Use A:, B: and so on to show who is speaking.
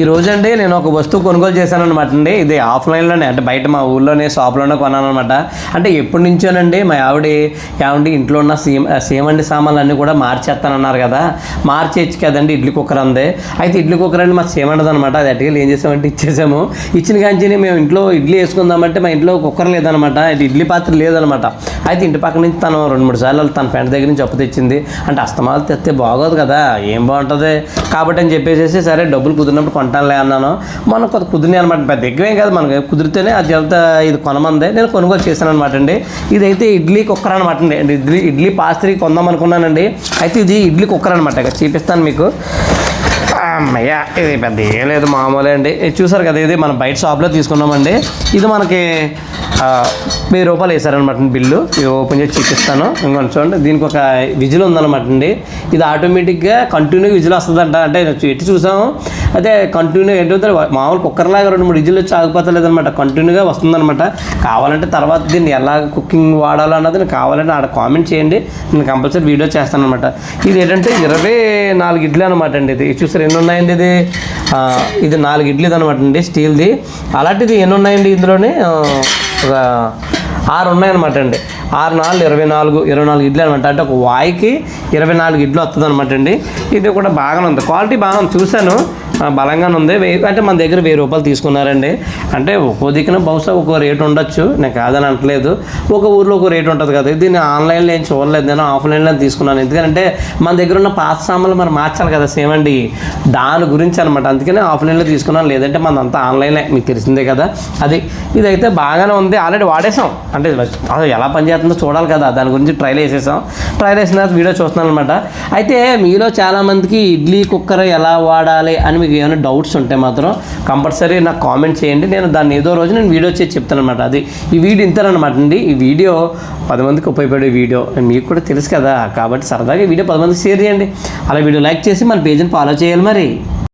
A: ఈ రోజండి నేను ఒక వస్తువు కొనుగోలు చేశాను అనమాట అండి. ఇది ఆఫ్లైన్లోనే, అంటే బయట మా ఊళ్ళోనే షాప్లోనే కొన్నాను అనమాట. అంటే ఎప్పటి నుంచోనండి మా ఏమండి ఇంట్లో ఉన్న సేమండి సామాన్లు అన్నీ కూడా మార్చేస్తానన్నారు కదా, మార్చేయచ్చు కదండి ఇడ్లీ కుక్కర్ అంది. అయితే ఇడ్లీ కుక్కర్ అండి మా సేమండది అనమాట. అది అటుకెళ్ళి ఏం చేసామంటే ఇచ్చేసాము. ఇచ్చిన కాంచి మేము ఇంట్లో ఇడ్లీ వేసుకుందామంటే మా ఇంట్లో కుక్కర్ లేదనమాట, ఇడ్లీ పాత్ర లేదనమాట. అయితే ఇంటి పక్క నుంచి తను 2-3 సార్లు తన ఫ్రెండ్ దగ్గర నుంచి అప్పు తెచ్చింది. అంటే అస్తమాలు తెస్తే బాగోదు కదా, ఏం బాగుంటుంది కాబట్టి అని చెప్పేసి సరే డబ్బులు కుదిరినప్పుడు కొంటానులే అన్నాను. మనం కొంత కుదిరినాయి అనమాట, పెద్ద ఎక్కువేం కాదు, మనకి కుదిరితేనే అది ఎంత ఇది కొనమంది. నేను కొనుగోలు చేశాను అనమాట అండి. ఇదైతే ఇడ్లీ కుక్కర్ అనమాట అండి. ఇడ్లీ పాస్త్రీ కొందాం అనుకున్నానండి. అయితే ఇది ఇడ్లీ కుక్కర్ అనమాట. ఇక చూపిస్తాను మీకు. అమ్మయ్య, ఇది పెద్ద ఏం లేదు, మామూలే అండి. చూసారు కదా, ఇది మనం బయట షాప్లో తీసుకున్నామండి. ఇది మనకి 1000 రూపాయలు వేసారనమాట బిల్లు. ఇది ఓపెన్ చేసి చూపిస్తాను. ఇంకొంచెం చూడండి, దీనికి ఒక విజిల్ ఉందన్నమాట అండి. ఇది ఆటోమేటిక్గా కంటిన్యూగా విజిల్ వస్తుందంట. అంటే ఎట్టి చూసాము, అయితే కంటిన్యూ ఏంటంటే మామూలు కుక్కర్లాగా 2-3 విజిల్ వచ్చి ఆగిపోతలేదనమాట, కంటిన్యూగా వస్తుందన్నమాట. కావాలంటే తర్వాత దీన్ని ఎలా కుకింగ్ వాడాలో అన్నది నేను కావాలంటే ఆడ కామెంట్ చేయండి, నేను కంపల్సరీ వీడియో చేస్తాను అనమాట. ఇది ఏంటంటే 24 ఇడ్లీ అనమాట అండి. ఇది చూసారు ఎన్ని ఉన్నాయండి, ఇది 4 ఇడ్లీది అనమాట అండి, స్టీల్ది. అలాంటిది ఎన్ని ఉన్నాయండి ఇందులోనే, ఒక 6 ఉన్నాయన్నమాట అండి. 6 4 24 ఇడ్లీ అనమాట. అంటే ఒక వాయికి 24 ఇడ్లీ వస్తుంది అనమాట అండి. ఇది కూడా బాగానే ఉంది, క్వాలిటీ బాగా ఉంది, చూశాను బలంగానే ఉంది. అంటే మన దగ్గర 1000 రూపాయలు తీసుకున్నారండి. అంటే ఒక్కో దిక్కున బహుశా ఒక్కో రేటు ఉండొచ్చు, నేను కాదని అనట్లేదు. ఒక ఊర్లో ఒక రేటు ఉంటుంది కదా. దీన్ని ఆన్లైన్లో ఏం చూడలేదు, నేను ఆఫ్లైన్లో తీసుకున్నాను. ఎందుకంటే మన దగ్గర ఉన్న పాత సామాన్లు మరి మార్చాలి కదా సేమండి, దాని గురించి అనమాట. అందుకనే ఆఫ్లైన్లో తీసుకున్నాను, లేదంటే మనదంతా ఆన్లైనే, మీకు తెలిసిందే కదా. ఇదైతే బాగానే ఉంది, ఆల్రెడీ వాడేసాం. అంటే అది ఎలా పనిచేస్తుందో చూడాలి కదా, దాని గురించి ట్రైల్ వేసేసాం. ట్రైల్ వేసిన తర్వాత వీడియో చూస్తున్నాను అనమాట. అయితే మీలో చాలామందికి ఇడ్లీ కుక్కర్ ఎలా వాడాలి అని మీకు ఏమైనా డౌట్స్ ఉంటే మాత్రం కంపల్సరీ నాకు కామెంట్ చేయండి. నేను దాన్ని ఏదో రోజు నేను వీడియో చేసి చెప్తాను అనమాట. ఈ వీడియో ఇంతనమాట అండి. ఈ వీడియో 10 మందికి ఉపయోగపడే వీడియో, మీకు కూడా తెలుసు కదా, కాబట్టి సరదాగా ఈ వీడియో 10 మందికి షేర్ చేయండి. అలా వీడియో లైక్ చేసి మన పేజ్ని ఫాలో చేయాలి మరి.